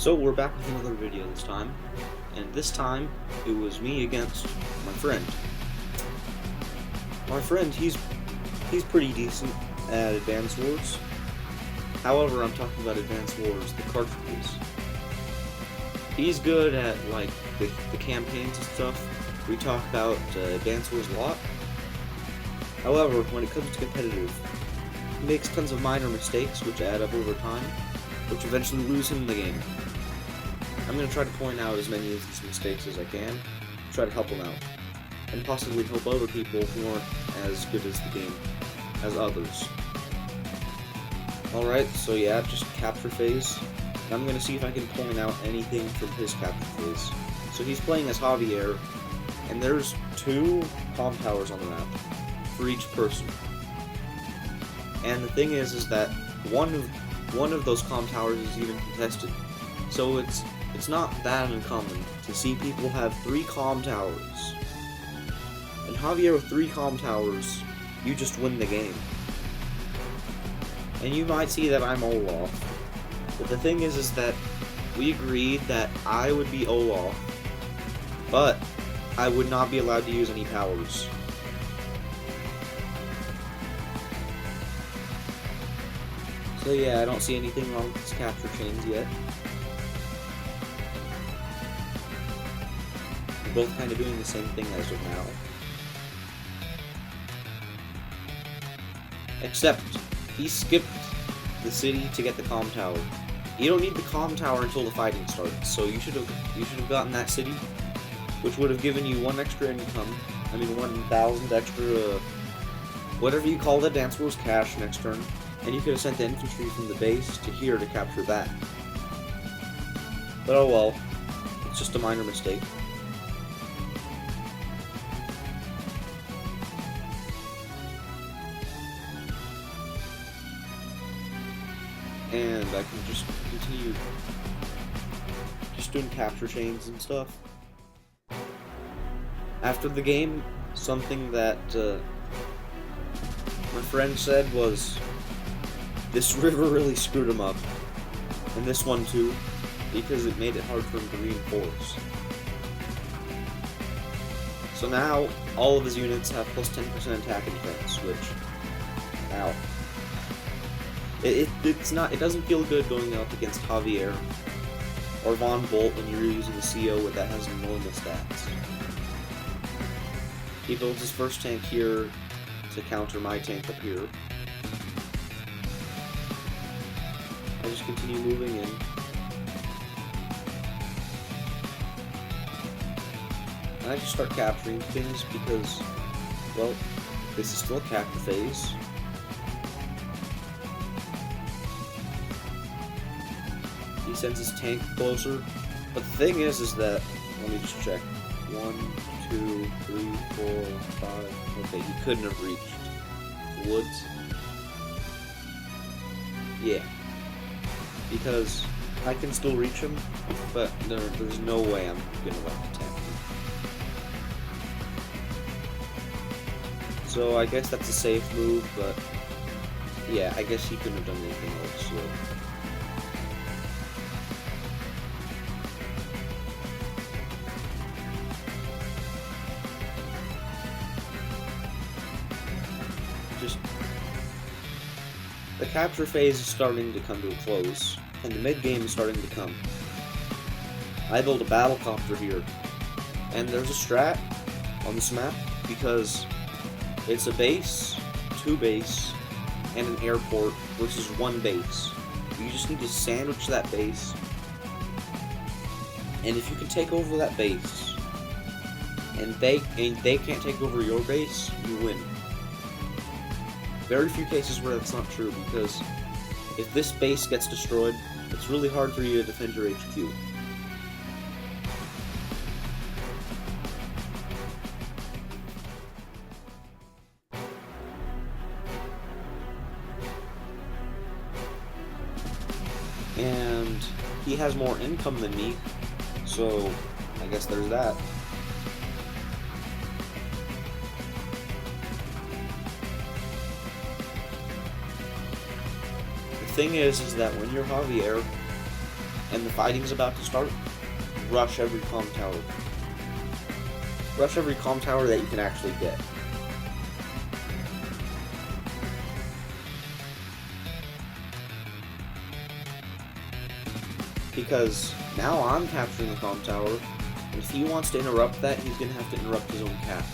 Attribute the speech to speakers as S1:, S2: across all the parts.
S1: So we're back with another video this time, and this time it was me against my friend. My friend, he's pretty decent at Advance Wars. However, I'm talking about Advance Wars, the cartridges. He's good at like the campaigns and stuff. We talk about Advance Wars a lot. However, when it comes to competitive, he makes tons of minor mistakes which add up over time, which eventually lose him the game. I'm going to try to point out as many of these mistakes as I can, try to help him out, and possibly help other people who aren't as good as the game as others. Alright, so yeah, just capture phase. I'm going to see if I can point out anything from his capture phase. So he's playing as Javier, and there's 2 comm towers on the map for each person. And the thing is that one of those comm towers is even contested. So it's not that uncommon to see people have 3 comm towers. And Javier with 3 comm towers, you just win the game. And you might see that I'm Olaf. But the thing is that we agreed that I would be Olaf, but I would not be allowed to use any powers. So yeah, I don't see anything wrong with these capture chains yet. We're both kind of doing the same thing as of now. Except, he skipped the city to get the comm tower. You don't need the comm tower until the fighting starts, so you should have gotten that city, which would have given you 1 extra income. I mean 1,000 extra, whatever you call the Dance Wars cash next turn, and you could have sent the infantry from the base to here to capture that. But oh well, it's just a minor mistake. And I can just continue just doing capture chains and stuff. After the game, something that my friend said was, this river really screwed him up. And this one too, because it made it hard for him to reinforce. So now, all of his units have plus 10% attack and defense, which, ow. It doesn't feel good going up against Javier or Von Bolt when you're using a CO that has normal stats. He builds his first tank here to counter my tank up here. I just continue moving in. And I just start capturing things because, well, this is still a capture phase. He sends his tank closer, but the thing is that, let me just check, 1, 2, 3, 4, 5, okay, he couldn't have reached the woods. Yeah, because I can still reach him, but there's no way I'm gonna let the tank him. So I guess that's a safe move, but yeah, I guess he couldn't have done anything else, so. The capture phase is starting to come to a close, and the mid-game is starting to come. I built a battlecopter here, and there's a strat on this map, because it's a base, 2 base, and an airport versus 1 base. You just need to sandwich that base, and if you can take over that base, and they can't take over your base, you win. Very few cases where that's not true, because if this base gets destroyed, it's really hard for you to defend your HQ. And he has more income than me, so I guess there's that. The thing is that when you're Javier, and the fighting's about to start, rush every comm tower. Rush every comm tower that you can actually get. Because now I'm capturing the comm tower, and if he wants to interrupt that, he's gonna have to interrupt his own cap.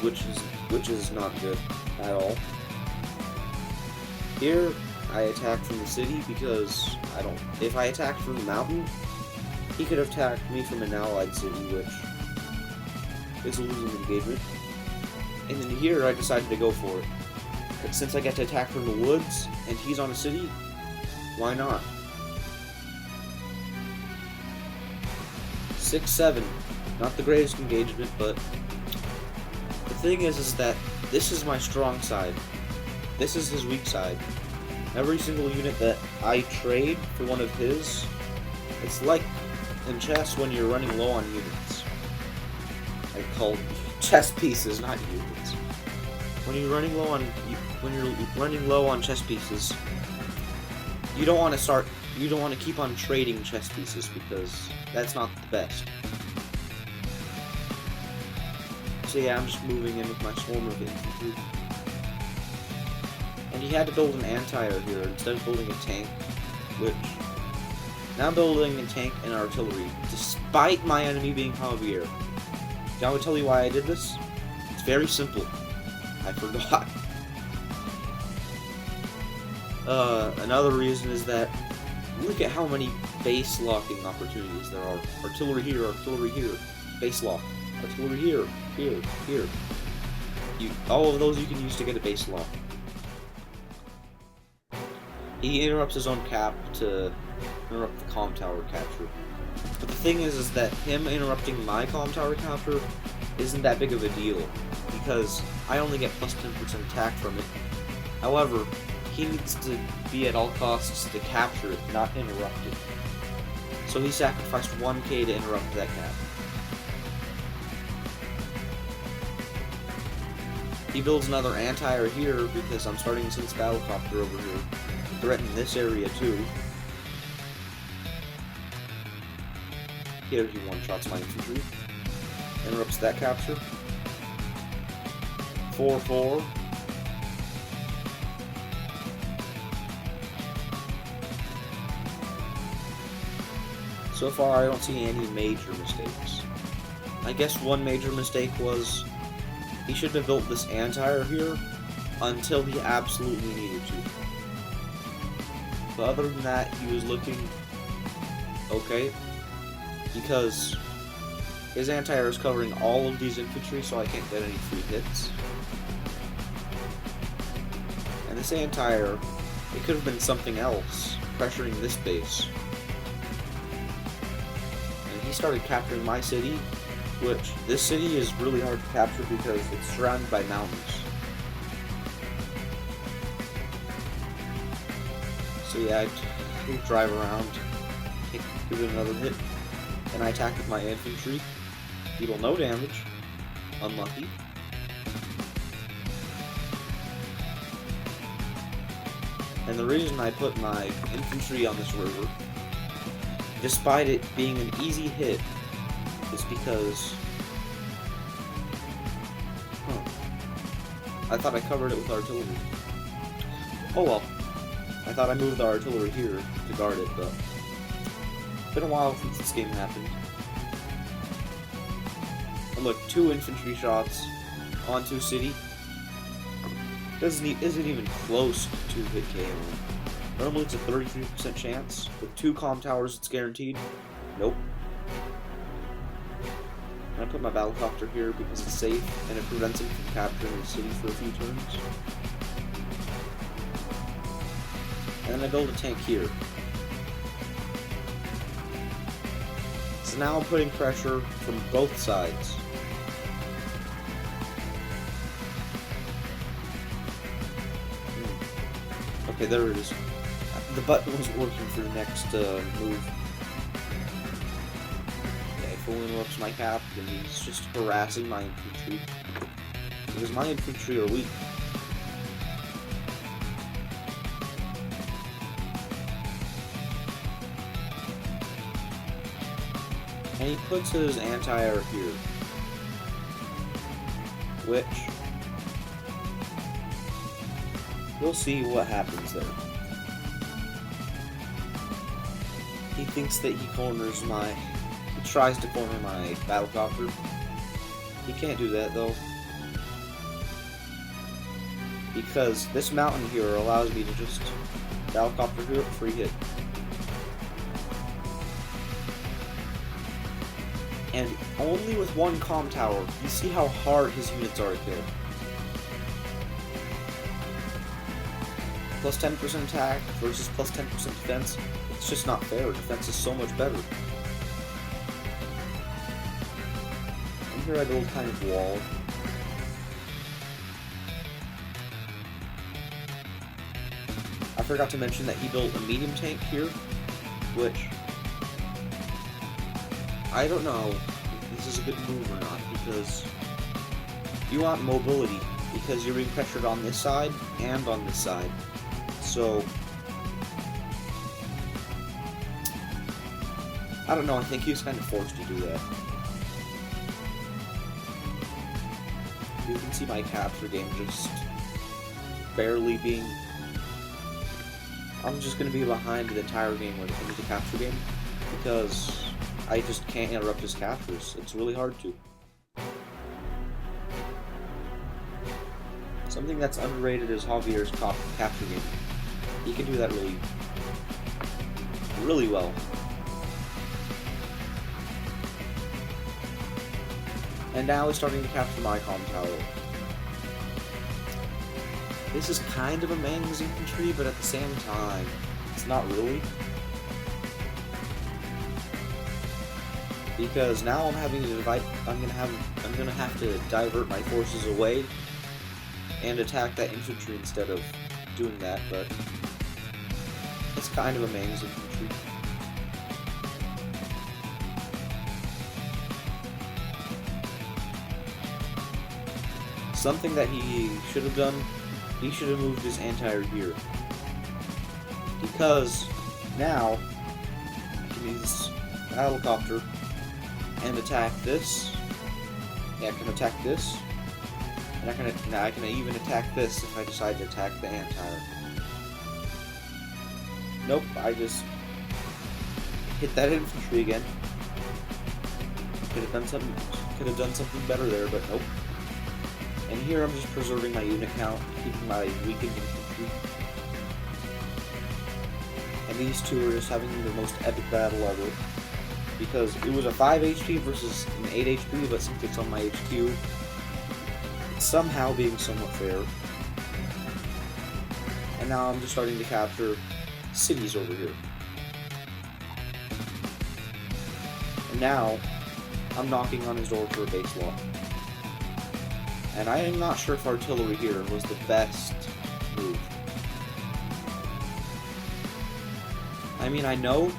S1: Which is not good at all. Here, I attack from the city because if I attacked from the mountain, he could have attacked me from an allied city, which is a losing engagement. And then here, I decided to go for it. But since I get to attack from the woods, and he's on a city, why not? 6-7. Not the greatest engagement, but the thing is that this is my strong side. This is his weak side. Every single unit that I trade for one of his, it's like in chess when you're running low on units. I call chess pieces, not units. When you're running low on chess pieces, you don't want to keep on trading chess pieces because that's not the best. So yeah, I'm just moving in with my swarm of infantry. And he had to build an anti-air here instead of building a tank, which now I'm building a tank and artillery, despite my enemy being Javier. Do I tell you why I did this? It's very simple. I forgot. Another reason is that look at how many base locking opportunities there are. Artillery here, base lock. Artillery here, here. All of those you can use to get a base lock. He interrupts his own cap to interrupt the comm tower capture. But the thing is that him interrupting my comm tower capture isn't that big of a deal, because I only get plus 10% attack from it. However, he needs to be at all costs to capture it, not interrupt it. So he sacrificed 1k to interrupt that cap. He builds another anti-air here because I'm starting to send this battlecopter over here to threaten this area too. Here he one-shots my infantry. Interrupts that capture. 4-4. So far I don't see any major mistakes. I guess one major mistake was he should have built this anti-air here until he absolutely needed to. But other than that, he was looking okay, because his anti-air is covering all of these infantry, so I can't get any free hits. And this anti-air, it could have been something else, pressuring this base. And he started capturing my city, which this city is really hard to capture because it's surrounded by mountains. So yeah, I drive around, give it another hit, and I attack with my infantry. Deal no damage. Unlucky. And the reason I put my infantry on this river, despite it being an easy hit, is because I thought I covered it with artillery. Oh well. I thought I moved the artillery here to guard it, but it's been a while since this game happened. And look, 2 infantry shots onto city. Isn't even close to hit KO. Normally it's a 33% chance. With 2 comm towers, it's guaranteed. Nope. And I put my battlecopter here because it's safe and it prevents him from capturing the city for a few turns. And then I build a tank here. So now I'm putting pressure from both sides. Okay, there it is. The button wasn't working for the next move. Yeah, he fully interrupts my cap, and he's just harassing my infantry. Because my infantry are weak. And he puts his anti-air here. Which... we'll see what happens there. He thinks that he corners my... he tries to corner my battlecopter. He can't do that, though. Because this mountain here allows me to just battlecopter here free hit. And only with one comm tower, you see how hard his units are to kill. Plus 10% attack versus plus 10% defense. It's just not fair. Defense is so much better. And here I build kind of wall. I forgot to mention that he built a medium tank here, which I don't know if this is a good move or not, because you want mobility, because you're being pressured on this side and on this side. So I don't know, I think he was kind of forced to do that. You can see my capture game just barely being... I'm just going to be behind the entire game when it comes to capture game, because I just can't interrupt his captures. It's really hard to. Something that's underrated is Javier's capture game. He can do that really well. And now he's starting to capture my comm tower. This is kind of a Mang's infantry, but at the same time, it's not really. Because now I'm having to divide. I'm gonna have to divert my forces away and attack that infantry instead of doing that. But it's kind of a Mang's infantry. Something that he should have done. He should have moved his anti-air here. Because now I can use battlecopter and attack this. Yeah, I can attack this. And I can even attack this if I decide to attack the anti-air. Nope, I just hit that infantry again. Could have done something better there, but nope. And here I'm just preserving my unit count, keeping my weakened infantry. And these two are just having the most epic battle ever. Because it was a 5 HP versus an 8 HP, but since it's on my HQ, it's somehow being somewhat fair. And now I'm just starting to capture cities over here. And now, I'm knocking on his door for a base lock. And I am not sure if artillery here was the best move. I mean, I know...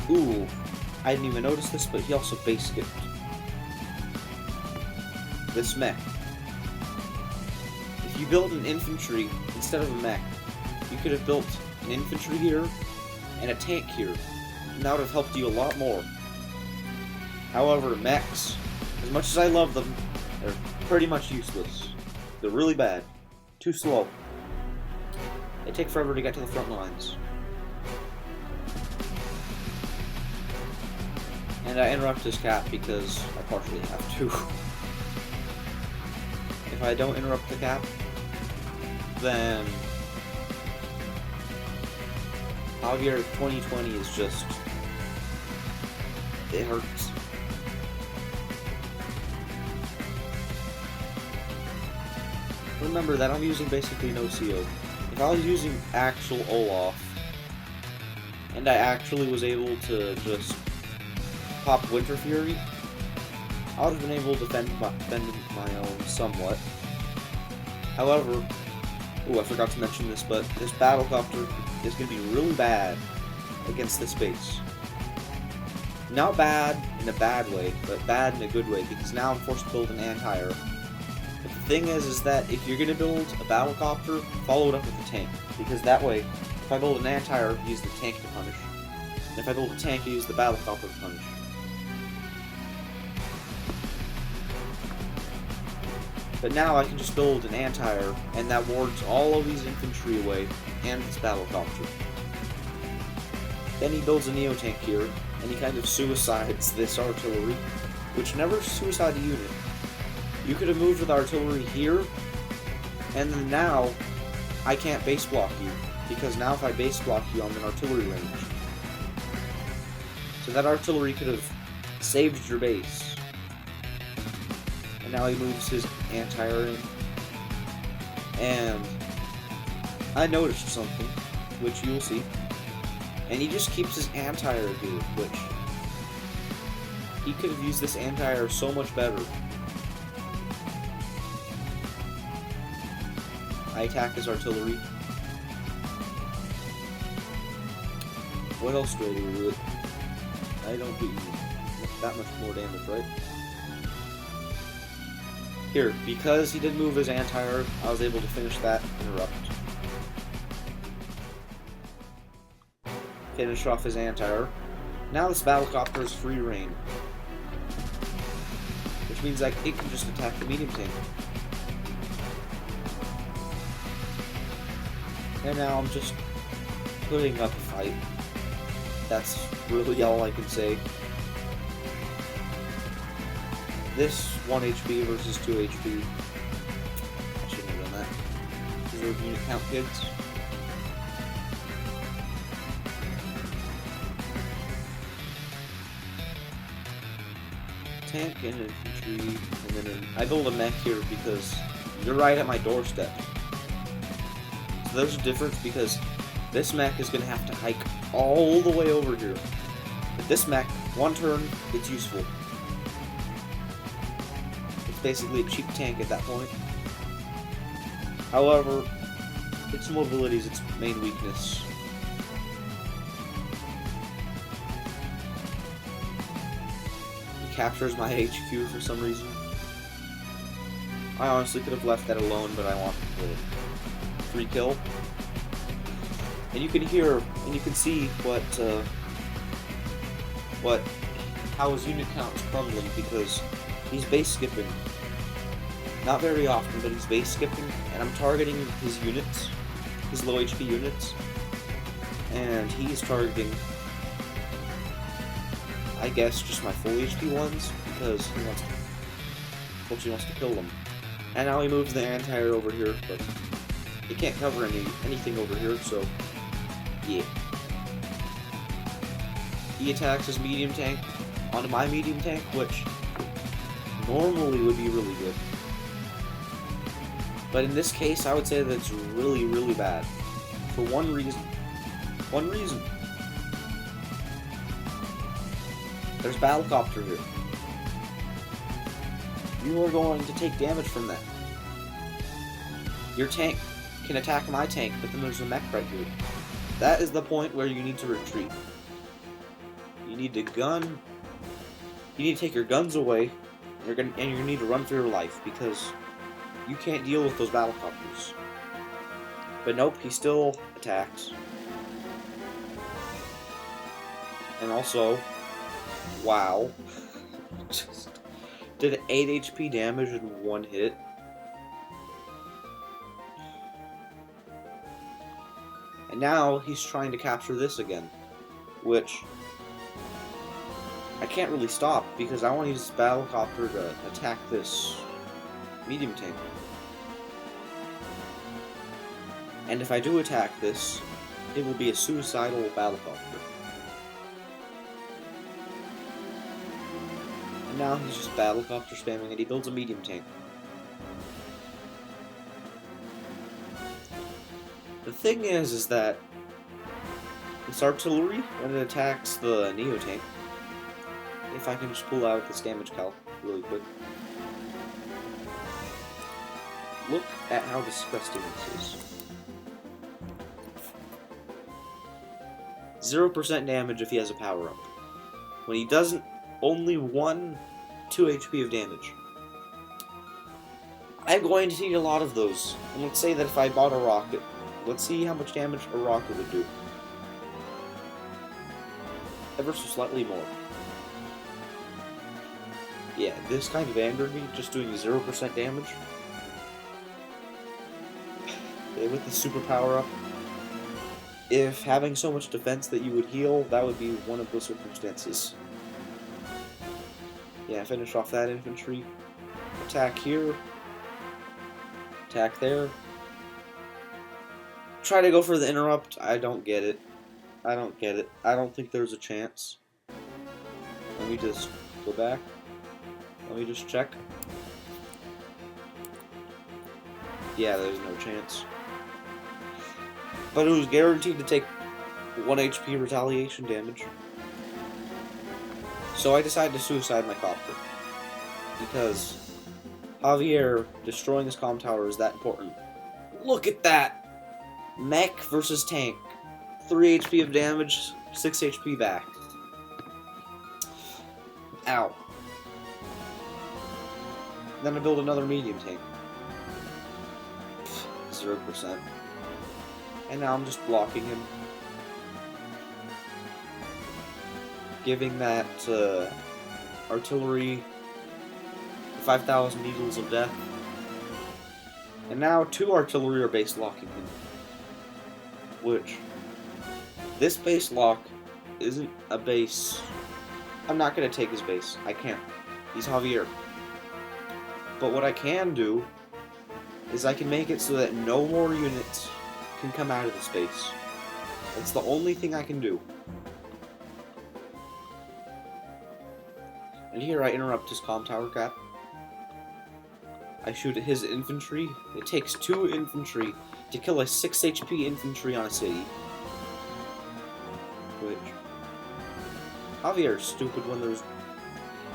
S1: Ooh, I didn't even notice this, but he also base skipped this mech. If you build an infantry instead of a mech, you could have built an infantry here and a tank here, and that would have helped you a lot more. However, mechs, as much as I love them, they're pretty much useless. They're really bad. Too slow. They take forever to get to the front lines. And I interrupt his cap because I partially have to. If I don't interrupt the cap, then Javier 2020 is just... it hurts. Remember that I'm using basically no CO. If I was using actual Olaf, and I actually was able to just pop Winter Fury, I would have been able to defend my own somewhat. However, ooh, I forgot to mention this, but this battlecopter is going to be really bad against this base. Not bad in a bad way, but bad in a good way, because now I'm forced to build an anti-air. But the thing is that if you're going to build a battlecopter, follow it up with a tank, because that way, if I build an anti-air, use the tank to punish. And if I build a tank, I use the battlecopter to punish. But now I can just build an anti-air, and that wards all of these infantry away, and this battlecopter. Then he builds a Neo-tank here, and he kind of suicides this artillery, which never suicide a unit. You could have moved with artillery here, and then now I can't base block you, because now if I base block you, I'm in artillery range. So that artillery could have saved your base. And now he moves his anti-air in. And I noticed something, which you'll see. And he just keeps his anti-air here, which he could have used this anti-air so much better. I attack his artillery. What else do I do with it? I don't do that much more damage, right? Here, because he didn't move his anti-air, I was able to finish that interrupt. Finish off his anti-air. Now this battlecopter is free reign. Which means like it can just attack the medium tank. And now I'm just putting up a fight. That's really all I can say. This 1 HP versus 2 HP. I shouldn't have done that. Reserve unit count, kids. Tank and infantry, and then I build a mech here because you're right at my doorstep. So there's a difference because this mech is going to have to hike all the way over here. But this mech, one turn, it's useful. It's basically a cheap tank at that point. However, its mobility is its main weakness. He captures my HQ for some reason. I honestly could have left that alone, but I wanted the free kill. And you can hear, and you can see how his unit count is crumbling because he's base skipping. Not very often, but he's base skipping, and I'm targeting his units, his low HP units, and he's targeting, I guess, just my full HP ones because he wants to kill them. And now he moves the anti-air over here, but he can't cover anything over here, so yeah. He attacks his medium tank onto my medium tank, which normally would be really good. But in this case, I would say that it's really, really bad. For one reason. One reason. There's battlecopter here. You are going to take damage from that. Your tank can attack my tank, but then there's a mech right here. That is the point where you need to retreat. You need to gun. You need to take your guns away, and you need to run for your life because you can't deal with those battlecopters. But nope, he still attacks. And also, wow, just did 8 HP damage in one hit. And now he's trying to capture this again, which I can't really stop because I want to use this battlecopter to attack this medium tank. And if I do attack this, it will be a suicidal battlecopter. And now he's just battlecopter spamming and he builds a medium tank. The thing is that this artillery, when it attacks the Neo tank, if I can just pull out this damage calc really quick. Look at how disgusting this is. 0% damage if he has a power-up. When he doesn't, only 2 HP of damage. I'm going to need a lot of those. And let's say that if I bought a rocket, let's see how much damage a rocket would do. Ever so slightly more. Yeah, this kind of angered me, just doing 0% damage. with the super power up, if having so much defense that you would heal, that would be one of those circumstances. Yeah, finish off that infantry. Attack here. Attack there. Try to go for the interrupt. I don't get it. I don't get it. I don't think there's a chance. Let me just go back. Let me just check. Yeah, there's no chance. But it was guaranteed to take 1 HP retaliation damage. So I decided to suicide my copter. Because Javier destroying his comm tower is that important. Look at that! Mech versus tank. 3 HP of damage, 6 HP back. Ow. Then I build another medium tank. 0%. And now I'm just blocking him. Giving that artillery 5,000 needles of death. And now 2 artillery are base locking him. Which, this base lock isn't a base. I'm not going to take his base. I can't. He's Javier. But what I can do is I can make it so that no more units can come out of this base. That's the only thing I can do. And here I interrupt his comm tower cap. I shoot at his infantry. It takes 2 infantry to kill a 6 HP infantry on a city. Which... Javier's stupid when there's...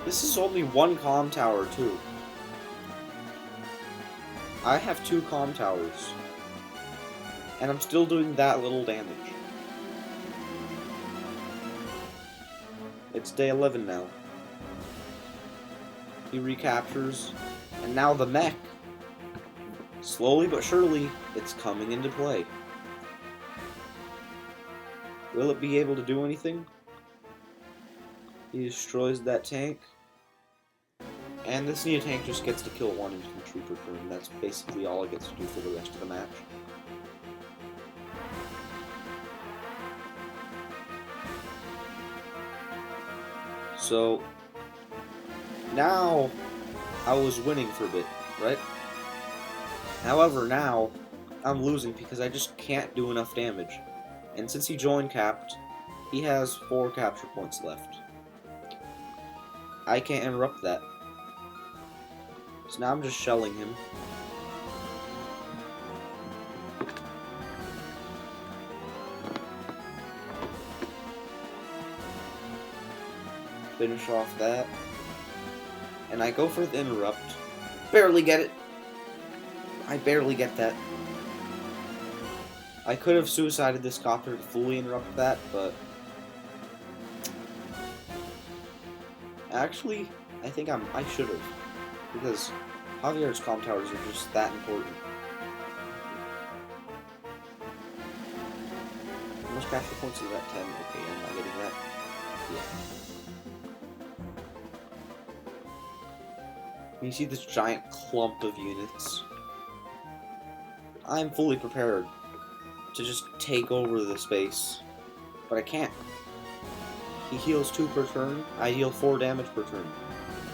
S1: This is only 1 comm tower, too. I have 2 comm towers. And I'm still doing that little damage. It's day 11 now. He recaptures, and now the mech, slowly but surely, it's coming into play. Will it be able to do anything? He destroys that tank. And this new tank just gets to kill 1 infantry per turn. That's basically all it gets to do for the rest of the match. So, now, I was winning for a bit, right? However, now, I'm losing because I just can't do enough damage. And since he joined capped, he has 4 capture points left. I can't interrupt that. So now I'm just shelling him. Finish off that. And I go for the interrupt. Barely get it. I barely get that. I could have suicided this copter to fully interrupt that, but... Actually, I think I should have. Because Javier's comm towers are just that important. How much capture points is that? 10? Okay, I'm not getting that. Yeah. You see this giant clump of units. I'm fully prepared to just take over the space, but I can't. He heals 2 per turn, I heal 4 damage per turn.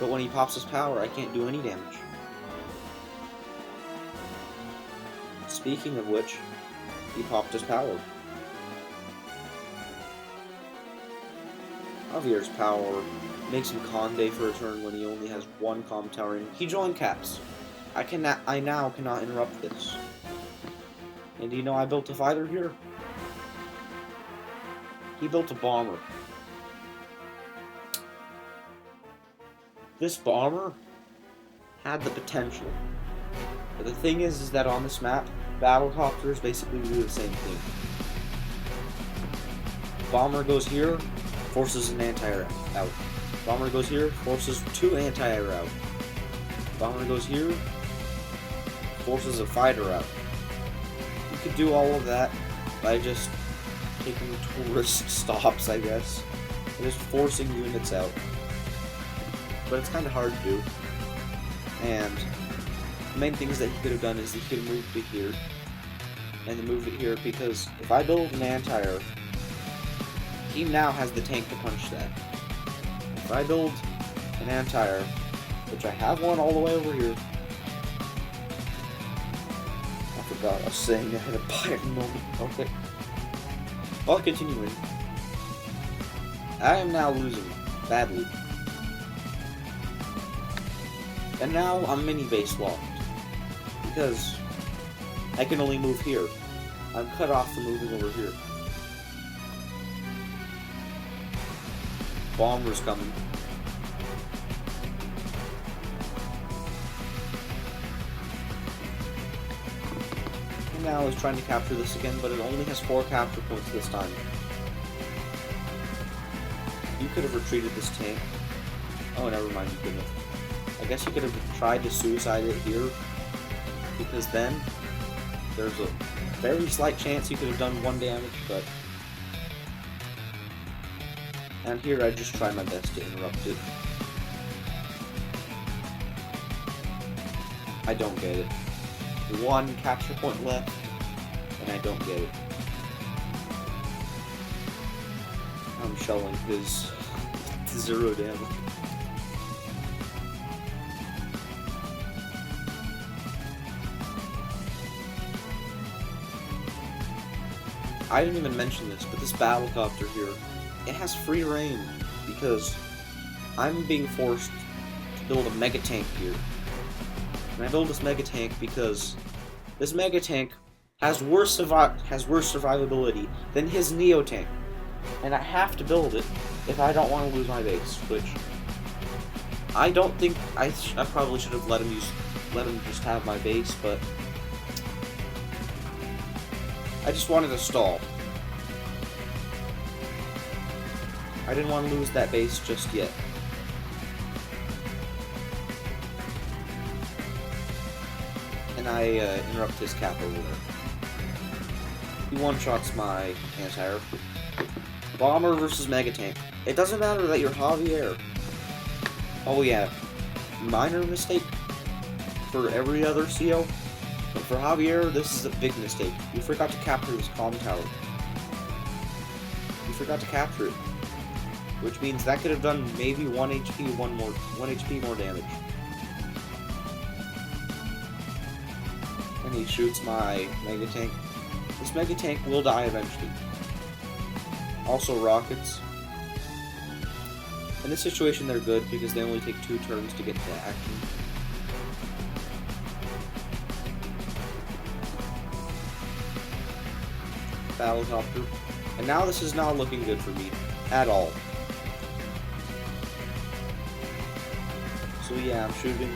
S1: But when he pops his power, I can't do any damage. Speaking of which, he popped his power. Javier's power makes him Conde for a turn when he only has 1 comm tower in. He joined caps. I now cannot interrupt this. And do you know I built a fighter here? He built a bomber. This bomber had the potential. But the thing is that on this map, battlecopters basically do the same thing. Bomber goes here, forces an anti-air out. Bomber goes here, forces 2 anti-air out. Bomber goes here, forces a fighter out. You could do all of that by just taking tourist stops, I guess. And just forcing units out. But it's kind of hard to do. And the main things that he could have done is he could have moved to here. and then move it here, because if I build an anti-air, he now has the tank to punch that. If I build an anti-air, which I have one all the way over here. I forgot I was saying I had a buy moment. Okay. I'll continue in. I am now losing badly. And now I'm mini base locked. Because I can only move here. I'm cut off from moving over here. Bomber's coming. And now is trying to capture this again, but it only has 4 capture points this time. You could have retreated this tank. Oh, never mind, you couldn't have. I guess you could have tried to suicide it here, because then there's a very slight chance you could have done 1 damage, but... And here I just try my best to interrupt it. I don't get it. 1 capture point left, and I don't get it. I'm shelling his 0 damage. I didn't even mention this, but this battlecopter here, it has free reign, because I'm being forced to build a mega tank here. And I build this mega tank because this mega tank has worse survivability than his Neo tank, and I have to build it if I don't want to lose my base. Which I don't think I probably should have let him just have my base, but I just wanted to stall. I didn't want to lose that base just yet. And I interrupt his cap over there. He one-shots my anti-air. Bomber versus Mega Tank. It doesn't matter that you're Javier. Oh yeah, minor mistake for every other CO. But for Javier, this is a big mistake. You forgot to capture this comm tower. You forgot to capture it. Which means that could have done maybe 1 HP more damage. And he shoots my Mega Tank. This Mega Tank will die eventually. Also rockets. In this situation they're good because they only take 2 turns to get to action. Battlecopter. And now this is not looking good for me at all. So yeah, I'm shooting,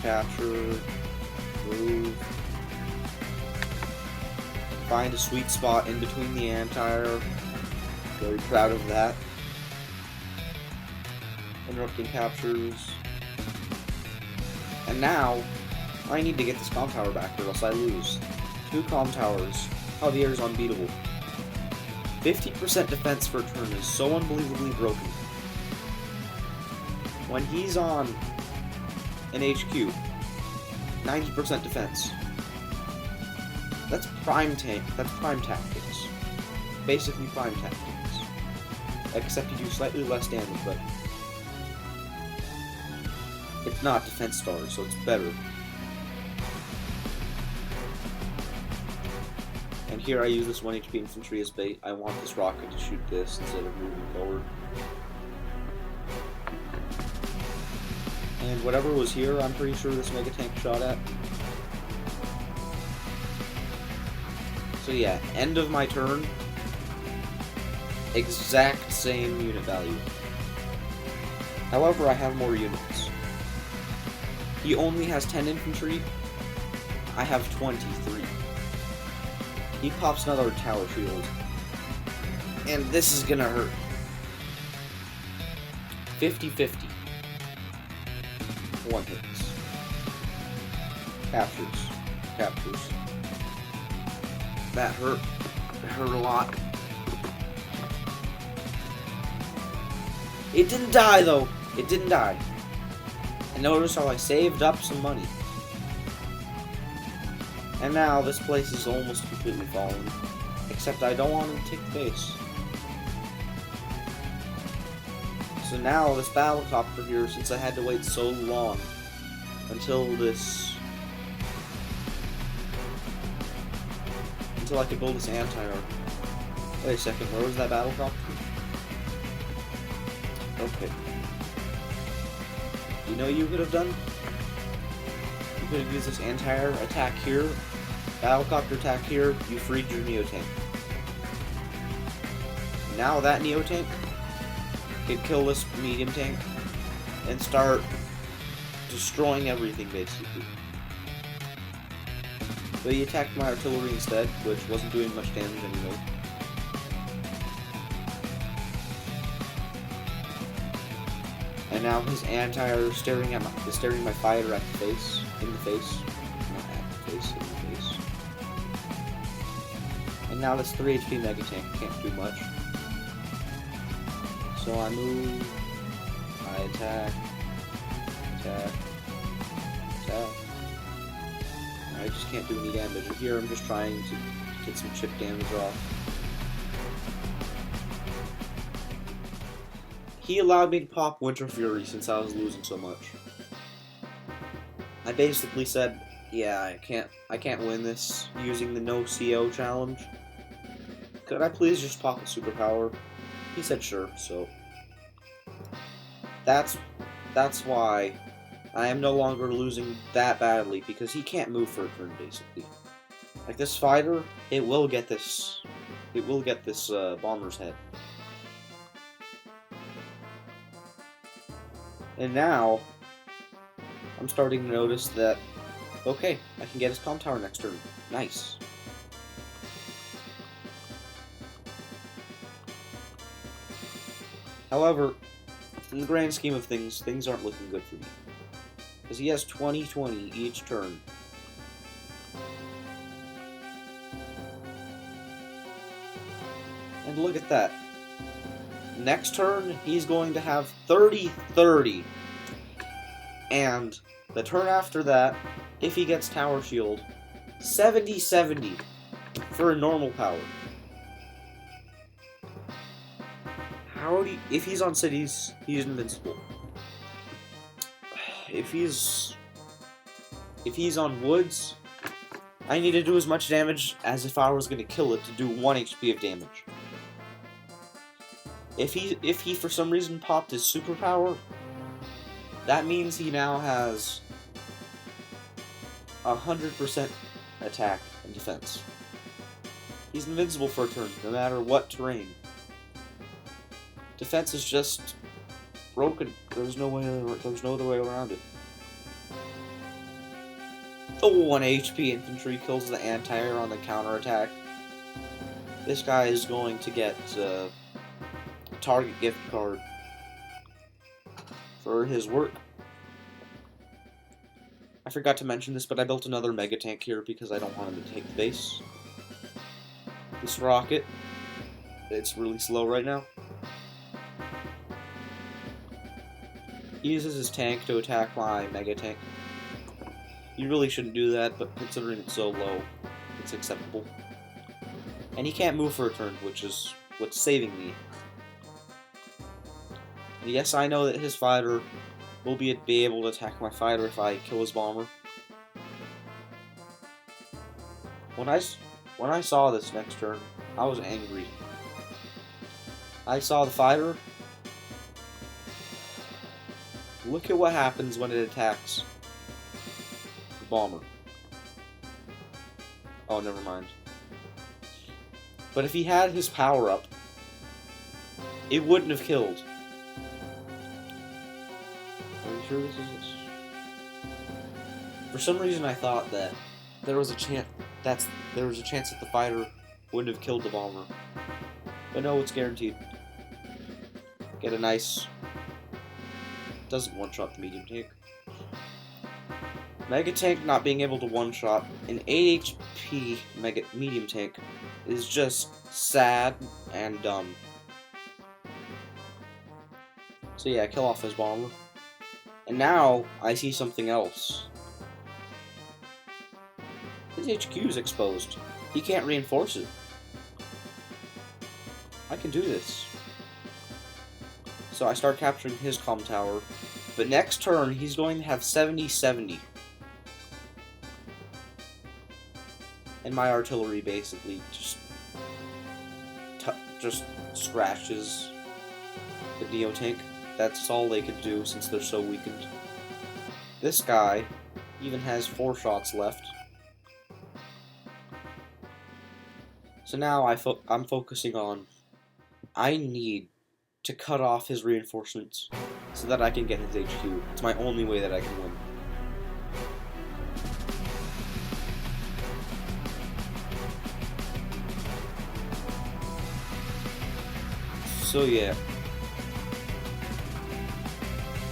S1: capture, move, find a sweet spot in between the anti-air. Very proud of that. Interrupting captures. And now, I need to get this comm tower back or else I lose. 2 comm towers. Javier's unbeatable. 50% defense for a turn is so unbelievably broken. When he's on an HQ, 90% defense. That's prime tactics. Basically prime tactics. Except you do slightly less damage, but it's not defense stars, so it's better. And here I use this 1 HP infantry as bait. I want this rocket to shoot this instead of moving forward. And whatever was here, I'm pretty sure this Mega Tank shot at. So yeah, end of my turn. Exact same unit value. However, I have more units. He only has 10 infantry. I have 23. He pops another tower shield. And this is gonna hurt. 50-50. 1 hits. Captures. That hurt. It hurt a lot. It didn't die though. It didn't die. And notice how I saved up some money. And now this place is almost completely fallen. Except I don't want him to take the base. So now this battlecopter here, since I had to wait so long until I could build this anti-armor. Wait a second, where was that battlecopter? Okay. You know what you could have done? You could have used this anti-air attack here, battlecopter attack here, you freed your Neo-Tank. Now that Neo-Tank could kill this medium tank and start destroying everything, basically. But he attacked my artillery instead, which wasn't doing much damage anyway. And now his anti-air is staring my fighter in the face. Not at the face, in the face. And now this 3 HP Mega Tank can't do much. So I move, I attack. I just can't do any damage. And here I'm just trying to get some chip damage off. He allowed me to pop Winter Fury since I was losing so much. I basically said, yeah, I can't win this using the no CO challenge. Could I please just pop a superpower? He said sure, so that's why I am no longer losing that badly, because he can't move for a turn, basically. Like this fighter, it will get this bomber's head. And now, I'm starting to notice that, okay, I can get his comm tower next turn. Nice. However, in the grand scheme of things, things aren't looking good for me. Because he has 20/20 each turn. And look at that. Next turn, he's going to have 30/30. And the turn after that, if he gets Tower Shield, 70/70 for a normal power. If he's on cities, he's invincible. If he's on woods, I need to do as much damage as if I was going to kill it to do 1 HP of damage. If he for some reason popped his superpower, that means he now has 100% attack and defense. He's invincible for a turn, no matter what terrain. Defense is just broken. There's no other way around it. The 1 HP infantry kills the anti-air on the counterattack. This guy is going to get a Target gift card for his work. I forgot to mention this, but I built another Mega Tank here because I don't want him to take the base. This rocket, it's really slow right now. He uses his tank to attack my Mega Tank. You really shouldn't do that, but considering it's so low, it's acceptable. And he can't move for a turn, which is what's saving me. And yes, I know that his fighter will be able to attack my fighter if I kill his bomber. When I saw this next turn, I was angry. I saw the fighter. Look at what happens when it attacks the bomber. Oh, never mind. But if he had his power up, it wouldn't have killed. Are you sure this is this? For some reason, I thought that there was a chance that the fighter wouldn't have killed the bomber. But no, it's guaranteed. Get a nice. Doesn't one-shot the medium tank. Mega Tank not being able to one-shot an 8 HP medium tank is just sad and dumb. So yeah, kill off his bomber. And now I see something else. His HQ is exposed. He can't reinforce it. I can do this. So I start capturing his comm tower. But next turn, he's going to have 70-70. And my artillery basically just scratches the Neo tank. That's all they could do since they're so weakened. This guy even has 4 shots left. So now I'm focusing on, I need to cut off his reinforcements so that I can get his HQ. It's my only way that I can win. So yeah,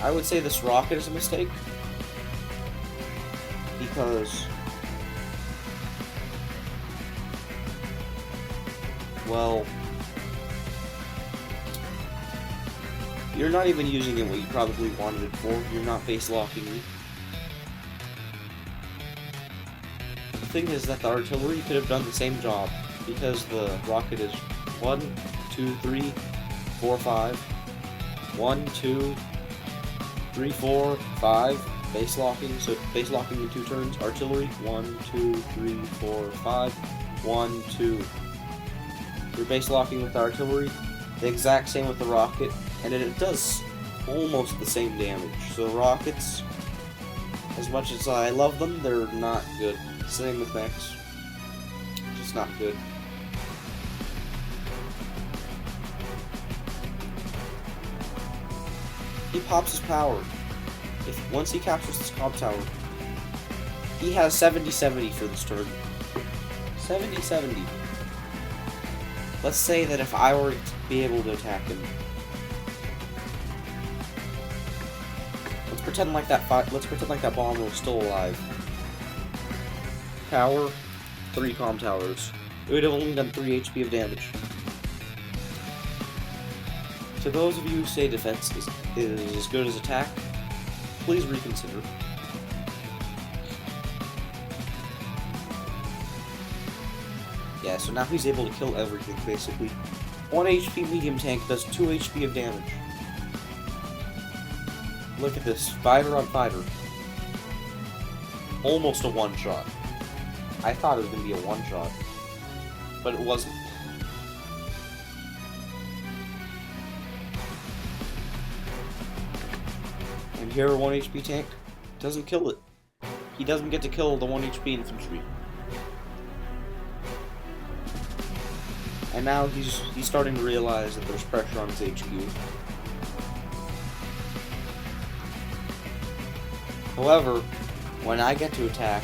S1: I would say this rocket is a mistake because, well, you're not even using it what you probably wanted it for. You're not base locking me. The thing is that the artillery could have done the same job because the rocket is 1, 2, 3, 4, 5. 1, 2, 3, 4, 5. Base locking, so base locking in 2 turns. Artillery, 1, 2, 3, 4, 5. 1, 2. You're base locking with the artillery. The exact same with the rocket, and it does almost the same damage. So rockets, as much as I love them, they're not good. Same with mechs. Just not good. He pops his power. Once he captures this comm tower, he has 70-70 for this turn. 70-70. Let's say that if I were to be able to attack him, let's pretend like that bomber was still alive. Tower, 3 comm towers. It would have only done 3 HP of damage. To those of you who say defense is as good as attack, please reconsider. Yeah, so now he's able to kill everything, basically. 1 HP medium tank does 2 HP of damage. Look at this, fighter on fighter. Almost a one-shot. I thought it was going to be a one-shot, but it wasn't. And here, 1 HP tank doesn't kill it. He doesn't get to kill the 1 HP infantry. And now he's starting to realize that there's pressure on his HQ. However, when I get to attack,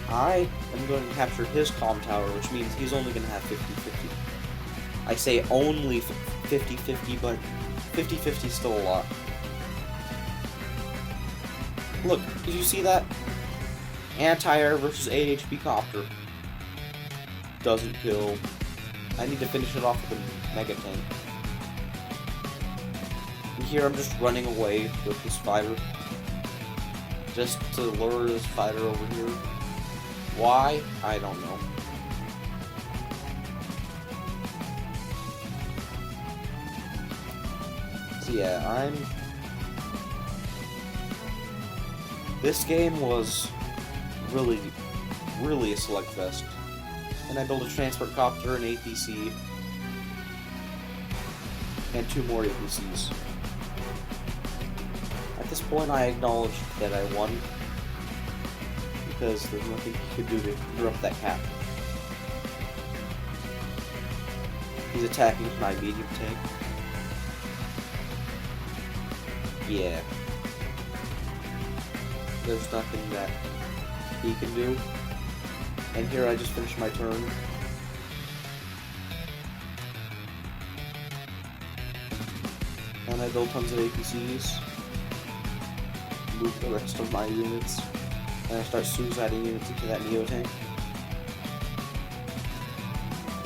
S1: I am going to capture his comm tower, which means he's only going to have 50-50. I say only 50-50, but 50-50 is still a lot. Look, did you see that? Anti-air versus 8 HP copter. Doesn't kill. I need to finish it off with a mega tank. And here I'm just running away with this fighter. Just to lure this fighter over here. Why? I don't know. So yeah, this game was really a slugfest. And I built a transport copter, an APC, and 2 more APCs. At this point, I acknowledged that I won, because there's nothing he could do to interrupt that cap. He's attacking my medium tank. Yeah. There's nothing that he can do. And here I just finished my turn. And I build tons of APCs. Move the rest of my units. And I start suiciding units into that Neo tank.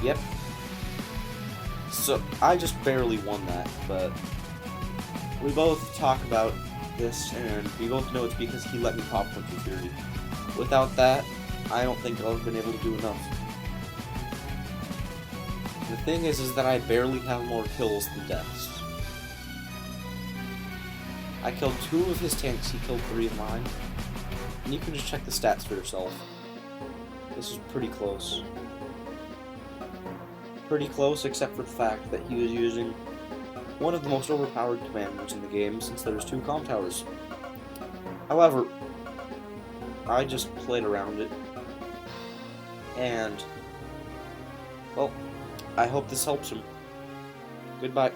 S1: Yep. So, I just barely won that, but we both talk about this, and we both know it's because he let me pop 1 2 theory. Without that, I don't think I would have been able to do enough. The thing is that I barely have more kills than deaths. I killed 2 of his tanks, he killed 3 of mine. And you can just check the stats for yourself. This is pretty close. Pretty close, except for the fact that he was using one of the most overpowered commanders in the game, since there's 2 comm towers. However, I just played around it. And, well, I hope this helps him. Goodbye.